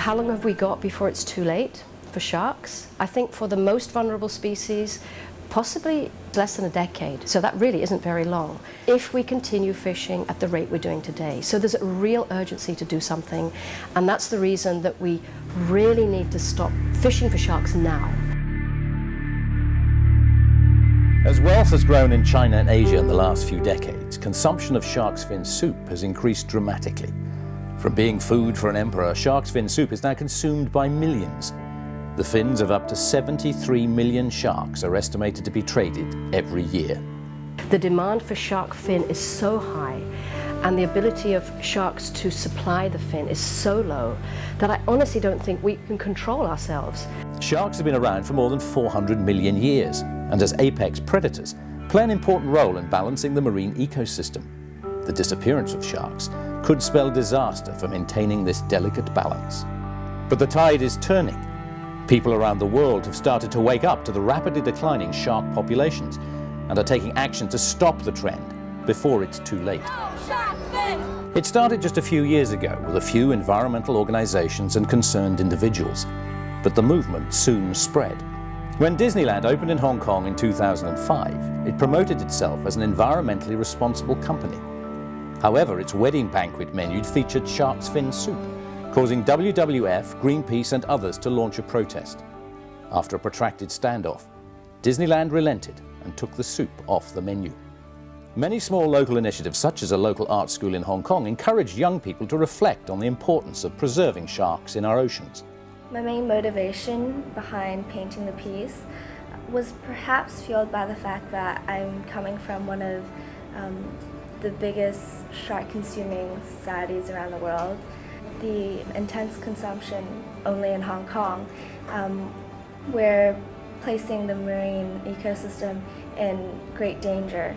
How long have we got before it's too late for sharks? I think for the most vulnerable species, possibly less than a decade. So that really isn't very long if we continue fishing at the rate we're doing today. So there's a real urgency to do something, and that's the reason that we really need to stop fishing for sharks now. As wealth has grown in China and Asia in the last few decades, consumption of shark's fin soup has increased dramatically. From being food for an emperor, shark's fin soup is now consumed by millions. The fins of up to 73 million sharks are estimated to be traded every year. The demand for shark fin is so high, and the ability of sharks to supply the fin is so low that I honestly don't think we can control ourselves. Sharks have been around for more than 400 million years, and as apex predators, play an important role in balancing the marine ecosystem. The disappearance of sharks could spell disaster for maintaining this delicate balance. But the tide is turning. People around the world have started to wake up to the rapidly declining shark populations and are taking action to stop the trend before it's too late. It started just a few years ago with a few environmental organizations and concerned individuals, but the movement soon spread. When Disneyland opened in Hong Kong in 2005, it promoted itself as an environmentally responsible company. However, its wedding banquet menu featured shark's fin soup, causing WWF, Greenpeace and others to launch a protest. After a protracted standoff, Disneyland relented and took the soup off the menu. Many small local initiatives, such as a local art school in Hong Kong, encourage young people to reflect on the importance of preserving sharks in our oceans. My main motivation behind painting the piece was perhaps fueled by the fact that I'm coming from one of the biggest shark-consuming societies around the world. The intense consumption only in Hong Kong, we're placing the marine ecosystem in great danger.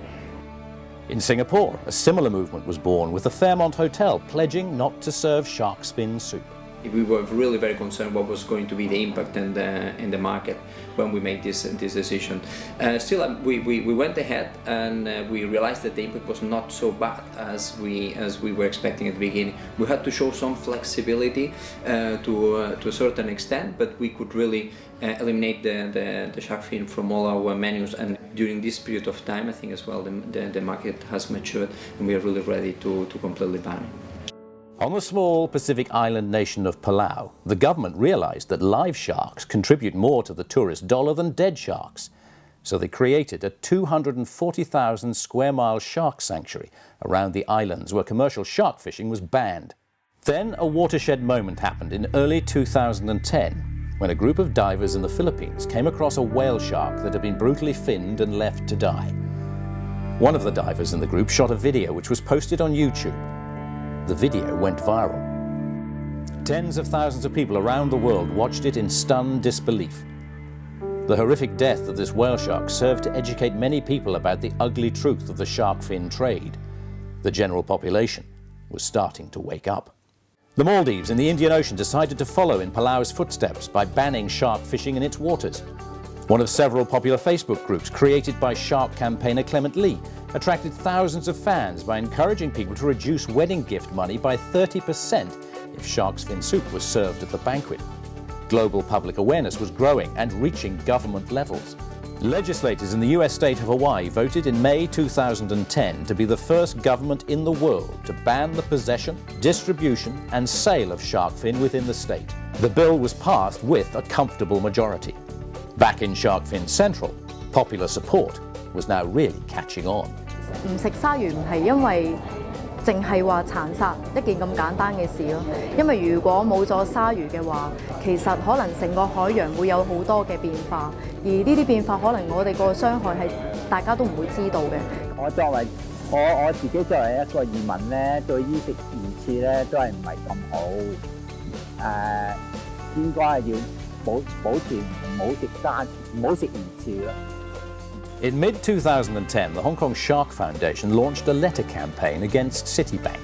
In Singapore, a similar movement was born, with the Fairmont Hotel pledging not to serve shark's fin soup. We were really very concerned what was going to be the impact in the market when we made this decision. Still, we went ahead and we realized that the impact was not so bad as we were expecting at the beginning. We had to show some flexibility to a certain extent, but we could really eliminate the shark fin from all our menus. And during this period of time, I think as well, the market has matured and we are really ready to completely ban it. On the small Pacific island nation of Palau, the government realized that live sharks contribute more to the tourist dollar than dead sharks. So they created a 240,000 square mile shark sanctuary around the islands where commercial shark fishing was banned. Then a watershed moment happened in early 2010 when a group of divers in the Philippines came across a whale shark that had been brutally finned and left to die. One of the divers in the group shot a video which was posted on YouTube. The video went viral. Tens of thousands of people around the world watched it in stunned disbelief. The horrific death of this whale shark served to educate many people about the ugly truth of the shark fin trade. The general population was starting to wake up. The Maldives in the Indian Ocean decided to follow in Palau's footsteps by banning shark fishing in its waters. One of several popular Facebook groups created by shark campaigner Clement Lee attracted thousands of fans by encouraging people to reduce wedding gift money by 30% if shark's fin soup was served at the banquet. Global public awareness was growing and reaching government levels. Legislators in the US state of Hawaii voted in May 2010 to be the first government in the world to ban the possession, distribution and sale of shark fin within the state. The bill was passed with a comfortable majority. Back in shark fin central, popular support was now really catching on. 唔食鯊魚唔係因為淨係話殘殺一件咁簡單嘅事咯，因為如果冇咗鯊魚嘅話，其實可能成個海洋會有好多嘅變化，而呢啲變化可能我哋個傷害係大家都唔會知道嘅。我自己作為一個移民咧，對衣食魚翅咧都係唔係咁好，應該係要保持唔好食魚翅咯。 In mid-2010, the Hong Kong Shark Foundation launched a letter campaign against Citibank,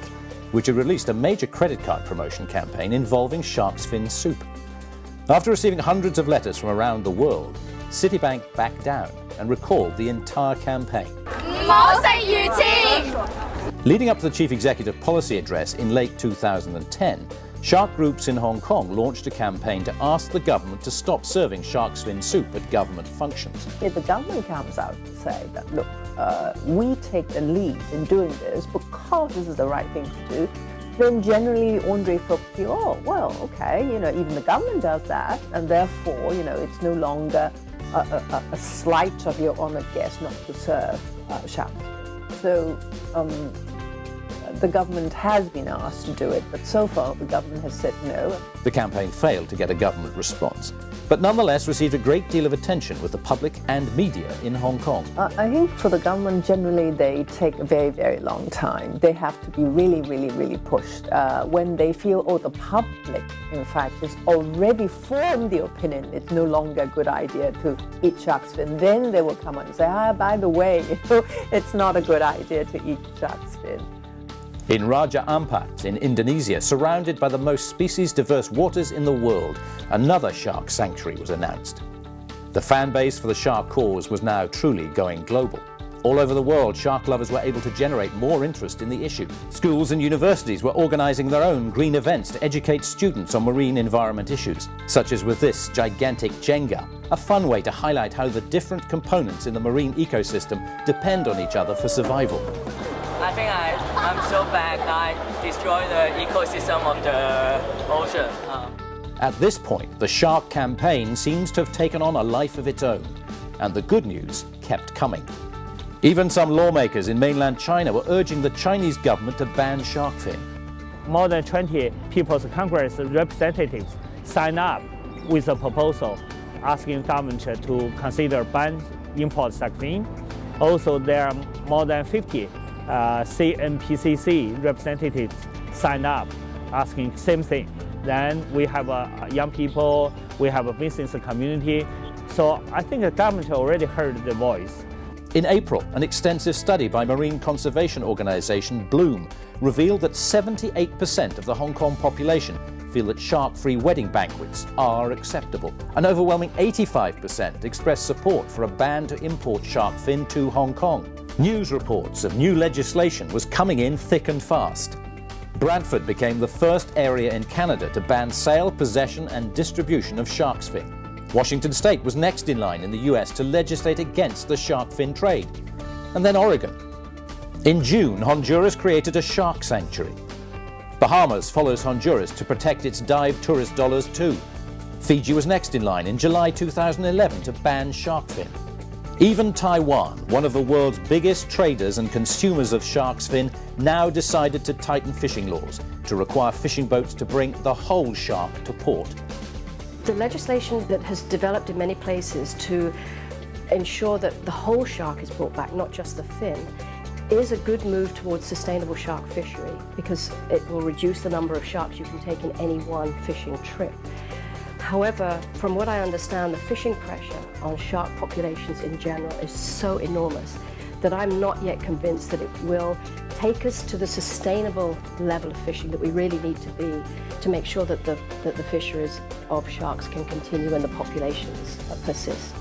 which had released a major credit card promotion campaign involving shark's fin soup. After receiving hundreds of letters from around the world, Citibank backed down and recalled the entire campaign. Leading up to the Chief Executive Policy Address in late 2010, Shark groups in Hong Kong launched a campaign to ask the government to stop serving shark's fin soup at government functions. If the government comes out and say that, look, we take the lead in doing this because this is the right thing to do, then generally ordinary folks feel, oh, well, okay, even the government does that, and therefore, it's no longer a slight of your honored guest not to serve shark. So the government has been asked to do it, but so far the government has said no. The campaign failed to get a government response, but nonetheless received a great deal of attention with the public and media in Hong Kong. I think for the government, generally, they take a very, very long time. They have to be really, really, really pushed. When they feel, oh, the public, in fact, has already formed the opinion it's no longer a good idea to eat shark's fin, then they will come out and say, by the way, it's not a good idea to eat shark's fin. In Raja Ampat in Indonesia, surrounded by the most species-diverse waters in the world, another shark sanctuary was announced. The fan base for the shark cause was now truly going global. All over the world, shark lovers were able to generate more interest in the issue. Schools and universities were organising their own green events to educate students on marine environment issues, such as with this gigantic Jenga, a fun way to highlight how the different components in the marine ecosystem depend on each other for survival. I think I'm so bad I destroy the ecosystem of the ocean. At this point, the shark campaign seems to have taken on a life of its own, and the good news kept coming. Even some lawmakers in mainland China were urging the Chinese government to ban shark fin. More than 20 People's Congress representatives signed up with a proposal asking government to consider ban import shark fin. Also, there are more than 50 CNPCC representatives signed up asking same thing. Then we have young people, we have a business community. So I think the government already heard the voice. In April, an extensive study by marine conservation organisation Bloom revealed that 78% of the Hong Kong population feel that shark-free wedding banquets are acceptable. An overwhelming 85% expressed support for a ban to import shark fin to Hong Kong. News reports of new legislation was coming in thick and fast. Brantford became the first area in Canada to ban sale, possession and distribution of shark's fin. Washington State was next in line in the US to legislate against the shark fin trade. And then Oregon. In June, Honduras created a shark sanctuary. Bahamas follows Honduras to protect its dive tourist dollars too. Fiji was next in line in July 2011 to ban shark fin. Even Taiwan, one of the world's biggest traders and consumers of shark's fin, now decided to tighten fishing laws to require fishing boats to bring the whole shark to port. The legislation that has developed in many places to ensure that the whole shark is brought back, not just the fin, is a good move towards sustainable shark fishery because it will reduce the number of sharks you can take in any one fishing trip. However, from what I understand, the fishing pressure on shark populations in general is so enormous that I'm not yet convinced that it will take us to the sustainable level of fishing that we really need to be to make sure that the fisheries of sharks can continue and the populations persist.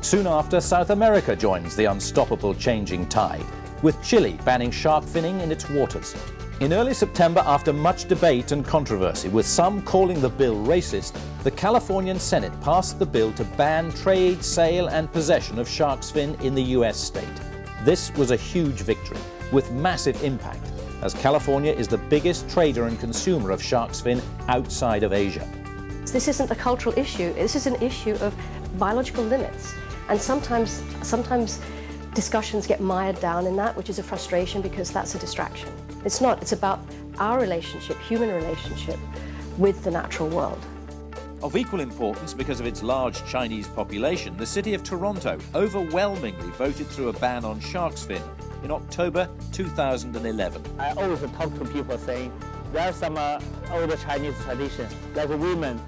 Soon after, South America joins the unstoppable changing tide, with Chile banning shark finning in its waters. In early September, after much debate and controversy, with some calling the bill racist, the Californian Senate passed the bill to ban trade, sale and possession of shark's fin in the US state. This was a huge victory, with massive impact, as California is the biggest trader and consumer of shark's fin outside of Asia. This isn't a cultural issue, this is an issue of biological limits. And sometimes discussions get mired down in that, which is a frustration because that's a distraction. It's not, it's about our relationship, human relationship with the natural world. Of equal importance because of its large Chinese population, the city of Toronto overwhelmingly voted through a ban on shark's fin in October 2011. I always talk to people saying there's some old Chinese tradition, like women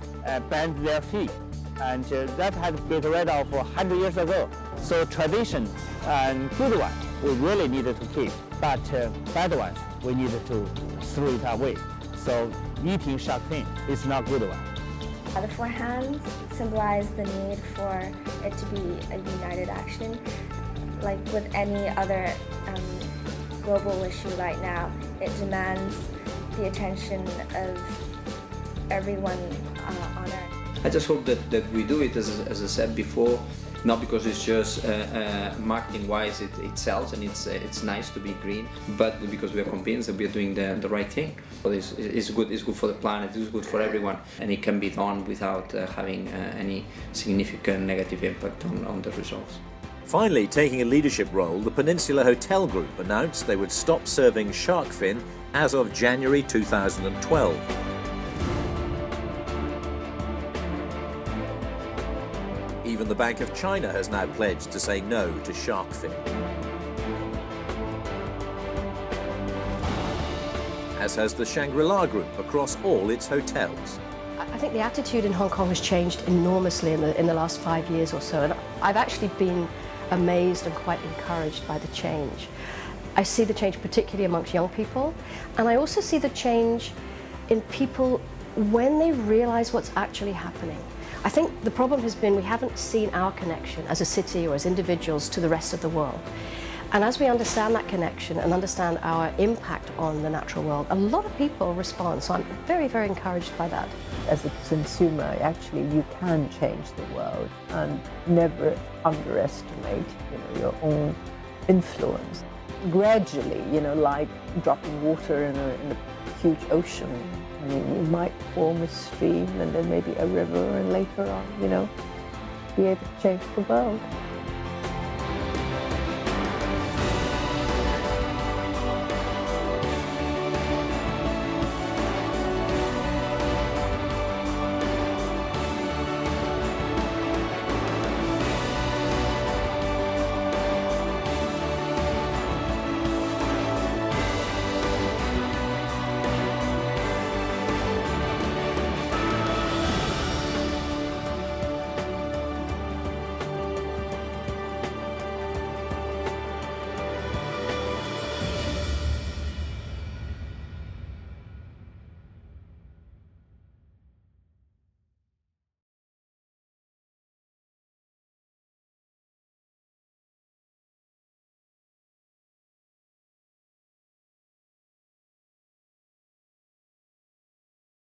bend their feet, and that had been rid of 100 years ago. So tradition and good one we really needed to keep, but bad ones we needed to throw it away. So eating shark fin is not good one. The four hands symbolize the need for it to be a united action. Like with any other global issue right now, it demands the attention of everyone on Earth. I just hope that we do it, as I said before, not because it's just marketing-wise it sells and it's nice to be green, but because we are convinced that we are doing the right thing. But it's good for the planet, it's good for everyone, and it can be done without having any significant negative impact on the results. Finally, taking a leadership role, the Peninsula Hotel Group announced they would stop serving shark fin as of January 2012. Even the Bank of China has now pledged to say no to shark fin. As has the Shangri-La Group across all its hotels. I think the attitude in Hong Kong has changed enormously in the last 5 years or so, and I've actually been amazed and quite encouraged by the change. I see the change particularly amongst young people, and I also see the change in people when they realize what's actually happening. I think the problem has been we haven't seen our connection as a city or as individuals to the rest of the world. And as we understand that connection and understand our impact on the natural world, a lot of people respond. So I'm very, very encouraged by that. As a consumer, actually, you can change the world, and never underestimate, your own influence. Gradually, like dropping water in a huge ocean. I mean, you might form a stream and then maybe a river, and later on, be able to change the world.